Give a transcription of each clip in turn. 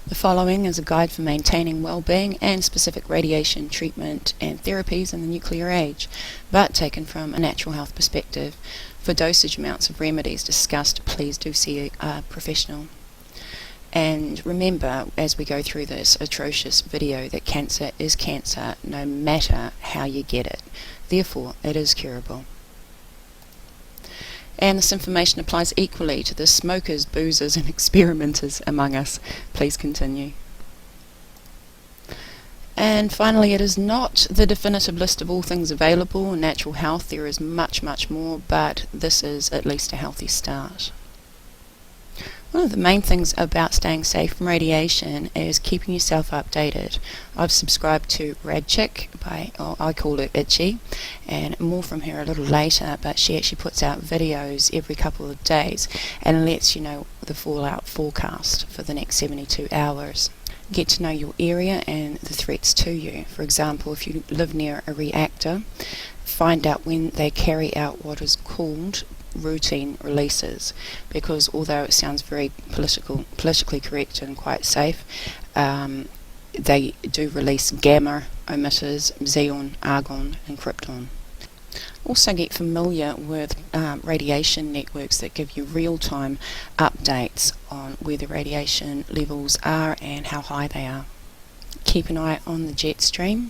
The following is a guide for maintaining well-being and specific radiation treatment and therapies in the nuclear age, but taken from a natural health perspective. For dosage amounts of remedies discussed, please do see a professional. And remember, as we go through this atrocious video, that cancer is cancer no matter how you get it. Therefore, it is curable. And this information applies equally to the smokers, boozers and experimenters among us. Please continue. And finally, it is not the definitive list of all things available in natural health. There is much, much more, but this is at least a healthy start. One of the main things about staying safe from radiation is keeping yourself updated. I've subscribed to Radchick I call her Itchy, and more from her a little later, but she actually puts out videos every couple of days and lets you know the fallout forecast for the next 72 hours. Get to know your area and the threats to you. For example, if you live near a reactor, find out when they carry out what is called routine releases, because although it sounds very politically correct and quite safe, they do release gamma emitters, xenon, argon and krypton. Also get familiar with radiation networks that give you real-time updates on where the radiation levels are and how high they are. Keep an eye on the jet stream,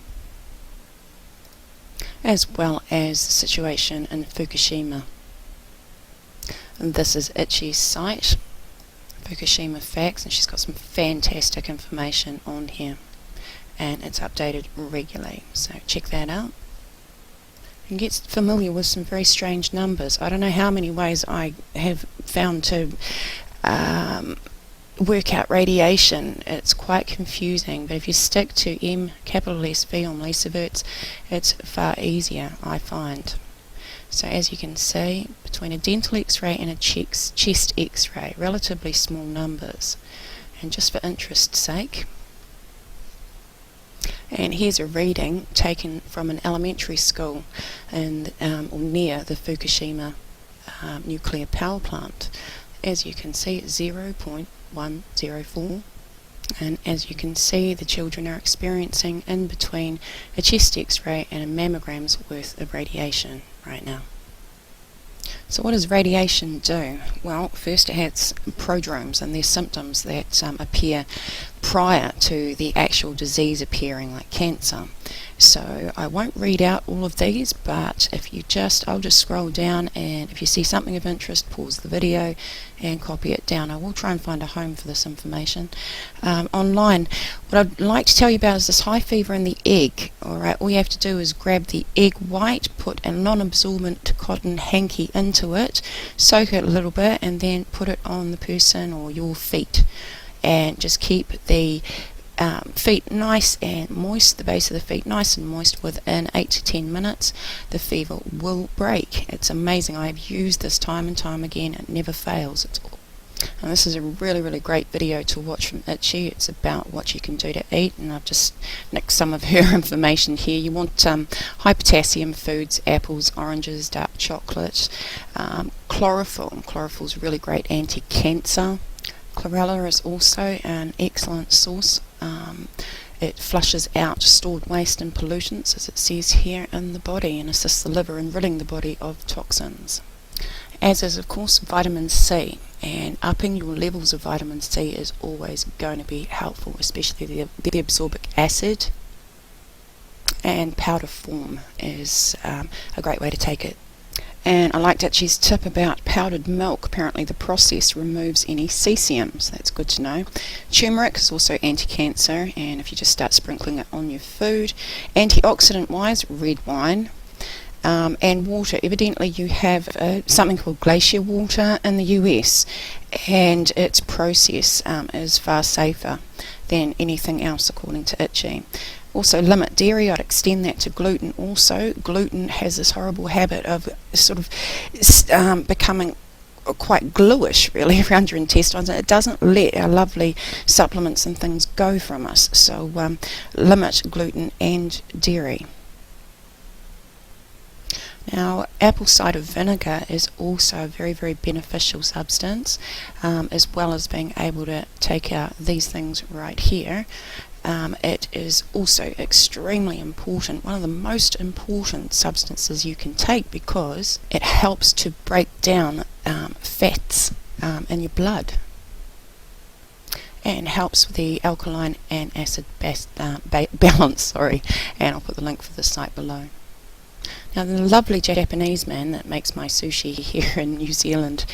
as well as the situation in Fukushima. And this is Itchy's site, Fukushima Facts, and she's got some fantastic information on here, and it's updated regularly, so check that out. And get familiar with some very strange numbers. I don't know how many ways I have found to work out radiation. It's quite confusing, but if you stick to M(SV) on millisieverts, it's far easier, I find. So as you can see, between a dental x-ray and a chest x-ray, relatively small numbers. And just for interest's sake, and here's a reading taken from an elementary school in, or near the Fukushima nuclear power plant. As you can see, 0.104. And as you can see, the children are experiencing in between a chest x-ray and a mammogram's worth of radiation right now. So what does radiation do? Well, first it has prodromes, and they're symptoms that appear prior to the actual disease appearing, like cancer. So I won't read out all of these, but if you I'll just scroll down, and if you see something of interest, pause the video and copy it down. I will try and find a home for this information online. What I'd like to tell you about is this high fever in the egg. Alright, all you have to do is grab the egg white, put a non-absorbent cotton hanky into it, soak it a little bit, and then put it on the person or your feet. And just keep the feet nice and moist, the base of the feet nice and moist. Within 8 to 10 minutes the fever will break. It's amazing. I have used this time and time again. It never fails. And this is a really great video to watch from Itchy. It's about what you can do to eat, and I've just nicked some of her information here. You want high potassium foods, apples, oranges, dark chocolate, chlorophyll. Chlorophyll is really great anti-cancer. Chlorella is also an excellent source. It flushes out stored waste and pollutants, as it says here, in the body, and assists the liver in ridding the body of toxins. As is, of course, vitamin C, and upping your levels of vitamin C is always going to be helpful, especially the absorbic acid, and powder form is a great way to take it. And I liked Itchy's tip about powdered milk. Apparently the process removes any cesium, so that's good to know. Turmeric is also anti-cancer, and if you just start sprinkling it on your food. Antioxidant wise, red wine. And water. Evidently you have something called glacier water in the US, and its process is far safer than anything else, according to Itchy. Also limit dairy. I'd extend that to gluten also. Gluten has this horrible habit of sort of becoming quite gluish really around your intestines, and it doesn't let our lovely supplements and things go from us. So limit gluten and dairy. Now, apple cider vinegar is also a very, very beneficial substance, as well as being able to take out these things right here. It is also extremely important, one of the most important substances you can take, because it helps to break down fats in your blood, and helps with the alkaline and acid balance. Sorry, and I'll put the link for the site below. Now, the lovely Japanese man that makes my sushi here in New Zealand,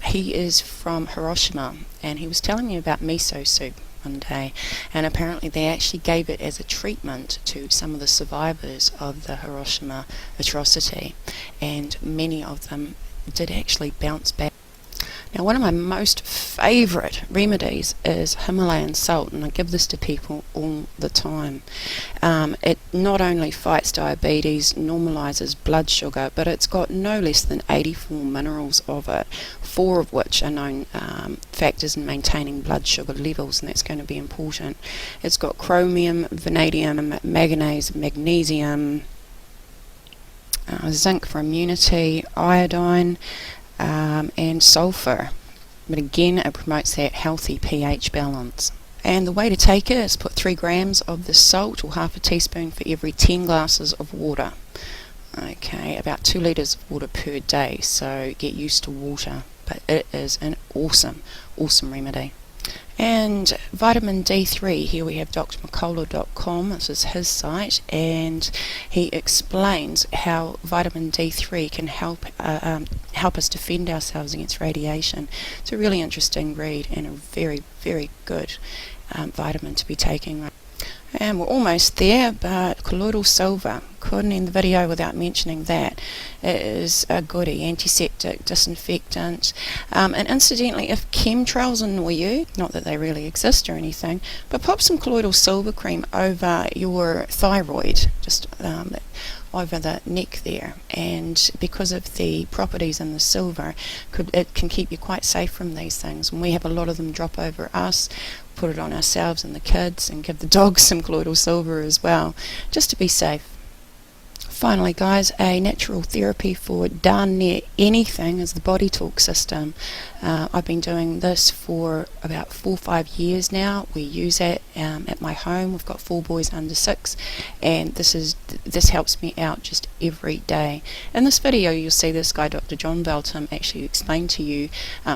he is from Hiroshima, and he was telling me about miso soup one day, and apparently they actually gave it as a treatment to some of the survivors of the Hiroshima atrocity, and many of them did actually bounce back. Now, one of my most favourite remedies is Himalayan salt, and I give this to people all the time. It not only fights diabetes, normalises blood sugar, but it's got no less than 84 minerals of it, 4 of which are known factors in maintaining blood sugar levels, and that's going to be important. It's got chromium, vanadium, manganese, magnesium, zinc for immunity, iodine, and sulfur, but again it promotes that healthy pH balance. And the way to take it is put 3 grams of the salt, or half a teaspoon, for every 10 glasses of water. Okay, about 2 litres of water per day, so get used to water, but it is an awesome remedy. And vitamin D3, here we have drmccullough.com, this is his site, and he explains how vitamin D3 can help us defend ourselves against radiation. It's a really interesting read, and a very, very good vitamin to be taking. And we're almost there, but colloidal silver, couldn't end the video without mentioning that. It is a goodie, antiseptic, disinfectant, and incidentally, if chemtrails annoy you, not that they really exist or anything, but pop some colloidal silver cream over your thyroid, just over the neck there, and because of the properties in the silver, it can keep you quite safe from these things. When we have a lot of them drop over us, put it on ourselves and the kids, and give the dogs some colloidal silver as well, just to be safe. Finally, guys, a natural therapy for darn near anything is the body talk system. I've been doing this for about 4 or 5 years now. We use it at my home. We've got 4 boys under 6, and this helps me out just every day. In this video, you'll see this guy, Dr. John Belton, actually explain to you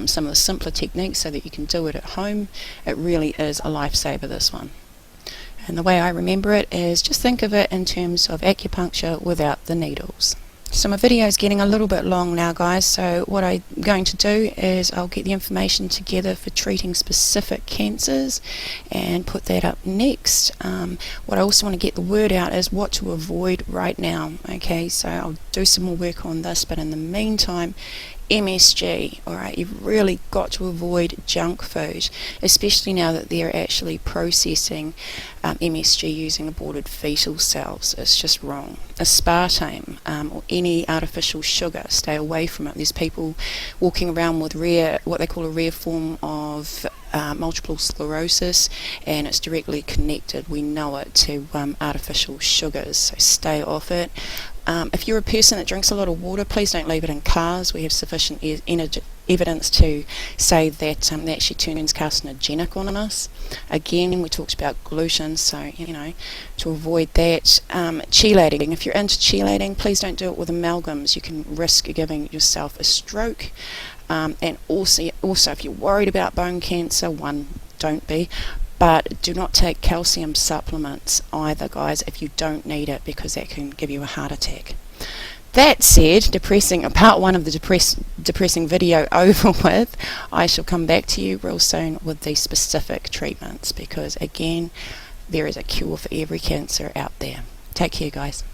some of the simpler techniques so that you can do it at home. It really is a lifesaver, this one. And the way I remember it is, just think of it in terms of acupuncture without the needles. So my video is getting a little bit long now, guys, so what I'm going to do is I'll get the information together for treating specific cancers and put that up next. What I also want to get the word out is what to avoid right now. Okay, so I'll do some more work on this, but in the meantime, MSG, alright, you've really got to avoid junk food, especially now that they're actually processing MSG using aborted fetal cells. It's just wrong. Aspartame, or any artificial sugar, stay away from it. There's people walking around with what they call a rare form of multiple sclerosis, and it's directly connected, we know it, to artificial sugars, so stay off it. If you're a person that drinks a lot of water, please don't leave it in cars. We have sufficient evidence to say that that actually turns carcinogenic on us. Again, we talked about gluten, so to avoid that. Chelating, if you're into chelating, please don't do it with amalgams. You can risk giving yourself a stroke. And also if you're worried about bone cancer, don't be. But do not take calcium supplements either, guys, if you don't need it, because that can give you a heart attack. That said, part 1 of the depressing video over with, I shall come back to you real soon with the specific treatments, because again, there is a cure for every cancer out there. Take care, guys.